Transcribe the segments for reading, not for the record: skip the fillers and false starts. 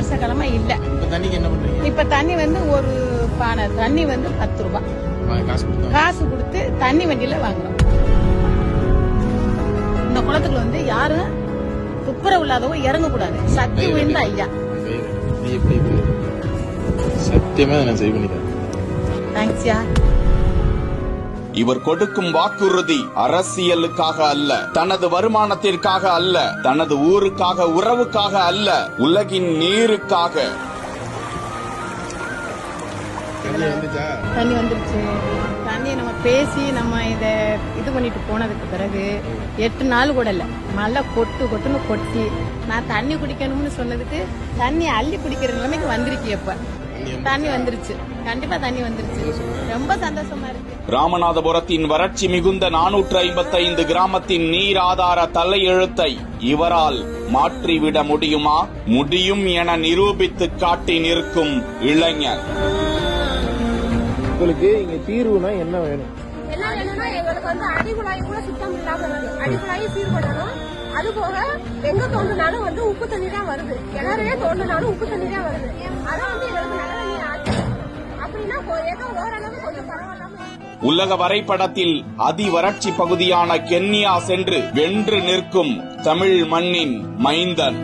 மாச காலமா இல்ல. இப்ப தண்ணி வந்து ஒரு பானை தண்ணி வந்து 10 ரூபாய் காசு கொடுத்து தண்ணி வண்டியில வாங்குறோம். இந்த குளத்துக்குள்ள வந்து யாரும் துப்புரவு இல்லாதவங்க இறங்கக்கூடாது. சக்தி விழுந்த ஐயா சத்தியமா நான் செய்வேன். தேங்க்ஸ்யா. இவர் கொடுக்கும் வாக்குறுதி அரசியலுக்காக அல்ல, தனது வருமானத்திற்காக அல்ல, தனது ஊருக்காக உறவுக்காக அல்ல, உலகின் நீருக்காக. தண்ணி வந்துருச்சு. தண்ணி நம்ம பேசி நம்ம இது பண்ணிட்டு போனதுக்கு பிறகு 8 நாள் கூட இல்ல, மழை கொட்டுன்னு கொட்டி நான் தண்ணி குடிக்கணும்னு சொன்னதுக்கு தண்ணி அள்ளி குடிக்கிற நிலைமைக்கு வந்திருக்கு. எப்ப தண்ணி வந்துருச்சு, கண்டிப்பா தண்ணி வந்துருச்சு. ரொம்ப சந்தோஷமா இருக்கு. ராமநாதபுரத்தின் வறட்சி மிகுந்த 455 கிராமத்தின் நீர் ஆதார தலையெழுத்தை இவரால் மாற்றிவிட முடியுமா? முடியும் என நிரூபித்து காட்டி நிற்கும் இளைஞர். உங்களுக்கு இங்க தீர்வுனா என்ன வேணும்? என்ன வேணும்னா எங்களுக்கு வந்து அடிக்குழாய் கூட சுத்தம் இல்லாம இருக்கு. அடிக்குழாயும் சீர்படணும். அது போக எங்க தோண்டினாலும் வந்து உப்பு தண்ணி தான் வருது. கிணறே தோண்டினாலும் உப்பு தண்ணி தான் வருது. அதை வந்து எங்களுக்கு நல்ல தண்ணி ஆச்சு அப்படின்னா ஏதோ ஓரளவு கொஞ்சம் பரவாயில்லாம. உலக வரைபடத்தில் அதி வறட்சி பகுதியான கென்யா சென்று வென்று நிற்கும் தமிழ் மண்ணின் மைந்தன்.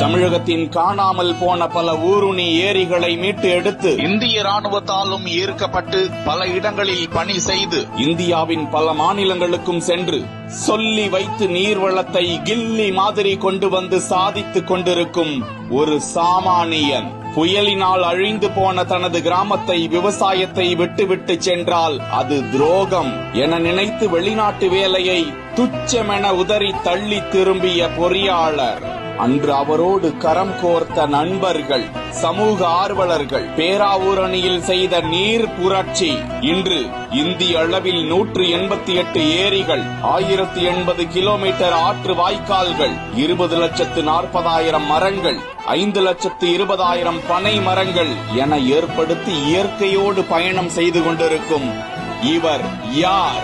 தமிழகத்தின் காணாமல் போன பல ஊருணி ஏரிகளை மீட்டு எடுத்து இந்திய ராணுவத்தாலும் ஈர்க்கப்பட்டு பல இடங்களில் பணி செய்து இந்தியாவின் பல மாநிலங்களுக்கும் சென்று சொல்லி வைத்து நீர்வளத்தை கில்லி மாதிரி கொண்டு வந்து சாதித்துக் கொண்டிருக்கும் ஒரு சாமானியன். புயலினால் அழிந்து போன தனது கிராமத்தை, விவசாயத்தை விட்டுவிட்டு சென்றால் அது துரோகம் என நினைத்து வெளிநாட்டு வேலையை துச்சமென உதறி தள்ளி திரும்பிய பொறியாளர். அன்று அவரோடு கரம் கோர்த்த நண்பர்கள், சமூக ஆர்வலர்கள், பேராவூரணியில் செய்த நீர் புரட்சி இன்று இந்திய அளவில் 188 ஏரிகள், 1080 கிலோமீட்டர் ஆற்று வாய்க்கால்கள், 20,40,000 மரங்கள், 5,20,000 பனை மரங்கள் என ஏற்படுத்தி இயற்கையோடு பயணம் செய்து கொண்டிருக்கும் இவர் யார்?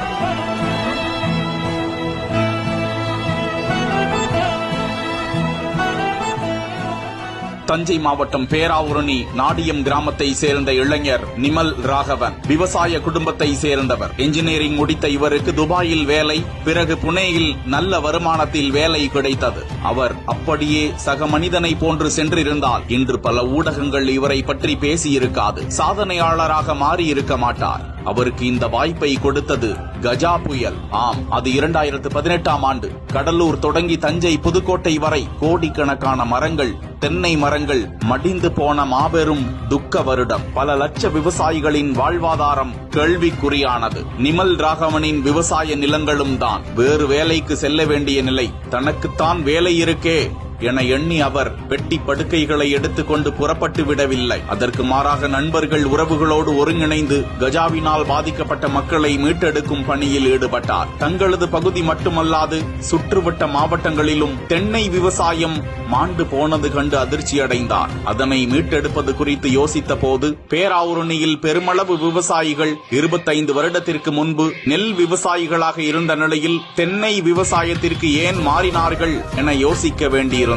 தஞ்சை மாவட்டம் பேராவூரணி நாடியம் கிராமத்தை சேர்ந்த இளைஞர் நிமல் ராகவன் விவசாய குடும்பத்தை சேர்ந்தவர். என்ஜினியரிங் முடித்த இவருக்கு துபாயில் வேலை, பிறகு புனேயில் நல்ல வருமானத்தில் வேலை கிடைத்தது. அவர் அப்படியே சக மனிதனை போன்று சென்றிருந்தால் இன்று பல ஊடகங்கள் இவரை பற்றி பேசியிருக்காது, சாதனையாளராக மாறியிருக்க மாட்டார். அவருக்கு இந்த வாய்ப்பை கொடுத்தது கஜா புயல். ஆம், அது 2018ஆம் ஆண்டு. கடலூர் தொடங்கி தஞ்சை புதுக்கோட்டை வரை கோடிக்கணக்கான மரங்கள், தென்னை மரங்கள் மடிந்து போன மாபெரும் துக்க வருடம். பல லட்ச விவசாயிகளின் வாழ்வாதாரம் கேள்விக்குறியானது. நிமல் ராகவனின் விவசாய நிலங்களும் தான். வேறு வேலைக்கு செல்ல வேண்டிய நிலை. தனக்குத்தான் வேலை இருக்கே என எண்ணி அவர் பெட்டி படுக்கைகளை எடுத்துக்கொண்டு புறப்பட்டு விடவில்லை. அதற்கு மாறாக நண்பர்கள், உறவுகளோடு ஒருங்கிணைந்து கஜாவினால் பாதிக்கப்பட்ட மக்களை மீட்டெடுக்கும் பணியில் ஈடுபட்டார். தங்களது பகுதி மட்டுமல்லாது சுற்றுவட்ட மாவட்டங்களிலும் தென்னை விவசாயம் மாண்டு போனது கண்டு அதிர்ச்சியடைந்தார். அதனை மீட்டெடுப்பது குறித்து யோசித்த போது பேராவூரணியில் பெருமளவு விவசாயிகள் 25 வருடத்திற்கு முன்பு நெல் விவசாயிகளாக இருந்த நிலையில் தென்னை விவசாயத்திற்கு ஏன் மாறினார்கள் என யோசிக்க வேண்டியிருந்தது.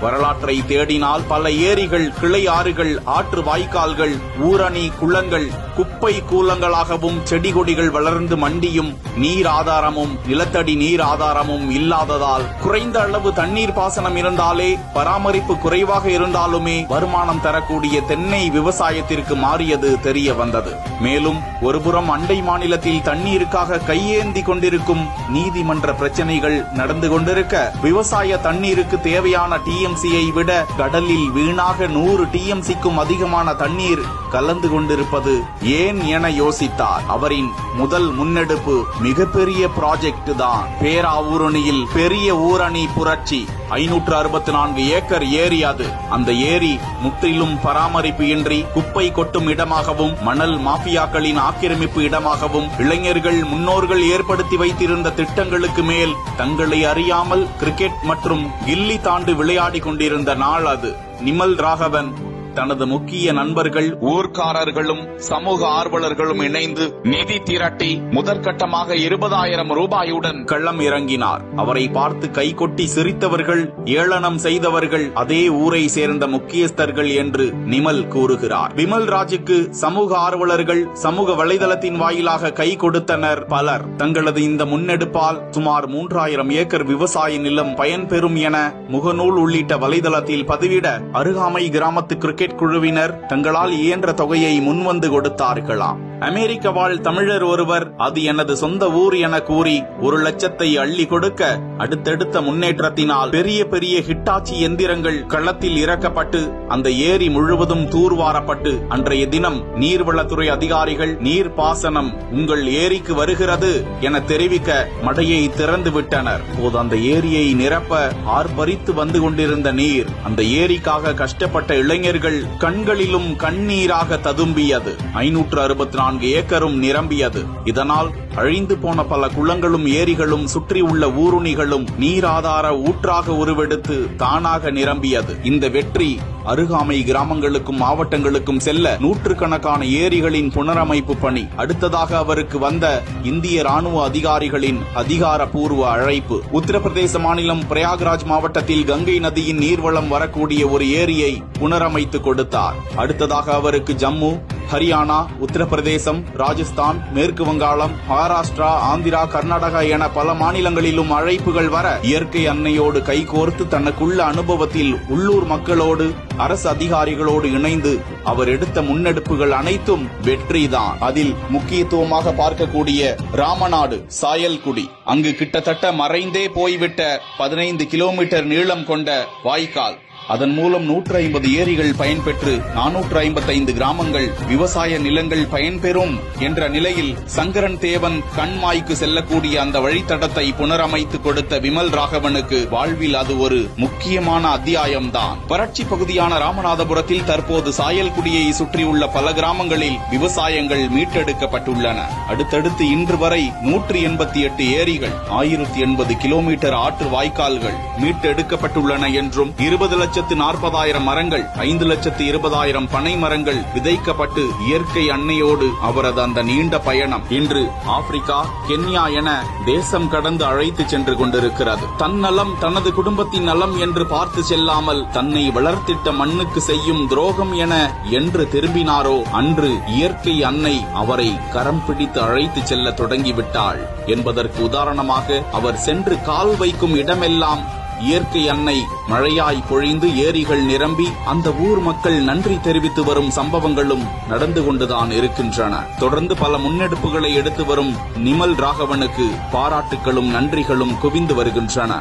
வரலாற்றை தேடினால் பல ஏரிகள், கிளை ஆறுகள், ஆற்று வாய்க்கால்கள், ஊரணி, குளங்கள் குப்பை கூலங்களாகவும் செடி கொடிகள் வளர்ந்து மண்டியும் நீர் ஆதாரமும் நிலத்தடி நீர் ஆதாரமும் இல்லாததால் குறைந்த அளவு தண்ணீர் பாசனம் இருந்தாலே, பராமரிப்பு குறைவாக இருந்தாலுமே வருமானம் தரக்கூடிய தென்னை விவசாயத்திற்கு மாறியது தெரிய வந்தது. மேலும் ஒருபுறம் அண்டை மாநிலத்தில் தண்ணீருக்காக கையேந்தி கொண்டிருக்கும் நீதிமன்ற பிரச்சனைகள் நடந்து கொண்டிருக்க, விவசாய தண்ணீருக்கு தேவையான டிஎம்சியை விட கடலில் வீணாக 100 டிஎம்சிக்கும் அதிகமான தண்ணீர் கலந்து கொண்டிருப்பது ஏன் என யோசித்தார். அவரின் முதல் முன்னெடுப்பு மிகப்பெரிய ப்ராஜெக்ட் தான். பேராவூரணியில் பெரிய ஊரணி புரட்சி. 564 ஏக்கர் ஏரி அது. அந்த ஏரி முற்றிலும் பராமரிப்பு இன்றி குப்பை கொட்டும் இடமாகவும், மணல் மாபியாக்களின் ஆக்கிரமிப்பு இடமாகவும், இளைஞர்கள் முன்னோர்கள் ஏற்படுத்தி வைத்திருந்த திட்டங்களுக்கு மேல் தங்களை அறியாமல் கிரிக்கெட் மற்றும் கில்லி தாண்டு விளையாடி கொண்டிருந்த நாள் அது. நிமல் ராகவன் தனது முக்கிய நண்பர்கள், ஊர்க்காரர்களும் சமூக ஆர்வலர்களும் இணைந்து நிதி திரட்டி முதற்கட்டமாக 20,000 ரூபாயுடன் களம் இறங்கினார். அவரை பார்த்து கைகொட்டி சிரித்தவர்கள், ஏளனம் செய்தவர்கள் அதே ஊரை சேர்ந்த முக்கியஸ்தர்கள் என்று நிமல் கூறுகிறார். விமல் ராஜுக்கு சமூக ஆர்வலர்கள் சமூக வலைதளத்தின் வாயிலாக கை கொடுத்தனர் பலர். தங்களது இந்த முன்னெடுப்பால் சுமார் 3000 ஏக்கர் விவசாய நிலம் பயன்பெறும் என முகநூல் உள்ளிட்ட வலைதளத்தில் பதிவிட அருகாமை கிராமத்து கிரிக்கெட் குழுவினர் தங்களால் இயன்ற தொகையை முன்வந்து கொடுத்தார்களாம். அமெரிக்க வாழ் தமிழர் ஒருவர் அது எனது சொந்த ஊர் என கூறி 1 லட்சத்தை அள்ளி கொடுக்க, அடுத்தடுத்த முன்னேற்றத்தினால் பெரிய பெரிய ஹிட்டாச்சி எந்திரங்கள் களத்தில் இறக்கப்பட்டு அந்த ஏரி முழுவதும் தூர்வாரப்பட்டு அன்றைய தினம் நீர்வளத்துறை அதிகாரிகள் நீர்ப்பாசனம் உங்கள் ஏரிக்கு வருகிறது என தெரிவிக்க மடையை திறந்து விட்டனர். போது அந்த ஏரியை நிரப்ப ஆர்ப்பரித்து வந்து கொண்டிருந்த நீர் அந்த ஏரிக்காக கஷ்டப்பட்ட இளைஞர்கள் கண்களிலும் கண்ணீராக ததும்பியது. 564 ஏக்கரும் நிரம்பியது. இதனால் அழிந்து போன பல குளங்களும் ஏரிகளும் சுற்றி உள்ள ஊருணிகளும் நீராதார ஊற்றாக உருவெடுத்து தானாக நிரம்பியது. இந்த வெற்றி அருகாமை கிராமங்களுக்கும் மாவட்டங்களுக்கும் செல்ல நூற்றுக்கணக்கான ஏரிகளின் புனரமைப்பு பணி, அடுத்ததாக அவருக்கு வந்த இந்திய ராணுவ அதிகாரிகளின் அதிகாரப்பூர்வ அழைப்பு. உத்தரப்பிரதேச மாநிலம் பிரயாக்ராஜ் மாவட்டத்தில் கங்கை நதியின் நீர்வளம் வரக்கூடிய ஒரு ஏரியை புனரமைத்து கொடுத்தார். அடுத்ததாக அவருக்கு ஜம்மு, ஹரியானா, உத்தரப்பிரதேசம், ராஜஸ்தான், மேற்கு வங்காளம், மகாராஷ்டிரா, ஆந்திரா, கர்நாடகா என பல மாநிலங்களிலும் அழைப்புகள் வர இயற்கை அன்னையோடு கைகோர்த்து தனக்குள்ள அனுபவத்தில் உள்ளூர் மக்களோடு அரசு அதிகாரிகளோடு இணைந்து அவர் எடுத்த முன்னெடுப்புகள் அனைத்தும் வெற்றிதான். அதில் முக்கியத்துவமாக பார்க்கக்கூடிய ராமநாடு சாயல்குடி, அங்கு கிட்டத்தட்ட மறைந்தே போய்விட்ட 15 கிலோமீட்டர் நீளம் கொண்ட வாய்க்கால், அதன் மூலம் 150 ஏரிகள் பயன்பெற்று 455 கிராமங்கள் விவசாய நிலங்கள் பயன்பெறும் என்ற நிலையில் சங்கரன் தேவன் கண்மாய்க்கு செல்லக்கூடிய அந்த வழித்தடத்தை புனரமைத்து கொடுத்த விமல் ராகவனுக்கு வாழ்வில் அது ஒரு முக்கியமான அத்தியாயம்தான். வறட்சி பகுதியான ராமநாதபுரத்தில் தற்போது சாயல்குடியை சுற்றியுள்ள பல கிராமங்களில் விவசாயங்கள் மீட்டெடுக்கப்பட்டுள்ளன. அடுத்தடுத்து இன்று வரை 188 ஏரிகள், 1080 கிலோமீட்டர் ஆற்று வாய்க்கால்கள் மீட்டெடுக்கப்பட்டுள்ளன என்றும் 20,40,000 மரங்கள், 5,20,000 பனை மரங்கள் விதைக்கப்பட்டு இயற்கை அன்னையோடு அவரது அந்த நீண்ட பயணம் இன்று ஆப்பிரிக்கா, கென்யா என தேசம் கடந்து அழைத்து சென்று கொண்டிருக்கிறது. தன்னலம் தனது குடும்பத்தின் நலம் என்று பார்த்து செல்லாமல் தன்னை வளர்த்திட்ட மண்ணுக்கு செய்யும் துரோகம் என என்று திரும்பினாரோ அன்று இயற்கை அன்னை அவரை கரம் பிடித்து அழைத்து செல்ல தொடங்கிவிட்டாள் என்பதற்கு உதாரணமாக அவர் சென்று கால் வைக்கும் இடமெல்லாம் இயற்கை அன்னை மழையாய் பொழிந்து ஏரிகள் நிரம்பி அந்த ஊர் மக்கள் நன்றி தெரிவித்து வரும் சம்பவங்களும் நடந்து கொண்டுதான் இருக்கின்றன. தொடர்ந்து பல முன்னெடுப்புகளை எடுத்து வரும் நிமல் ராகவனுக்கு பாராட்டுகளும் நன்றிகளும் குவிந்து வருகின்றன.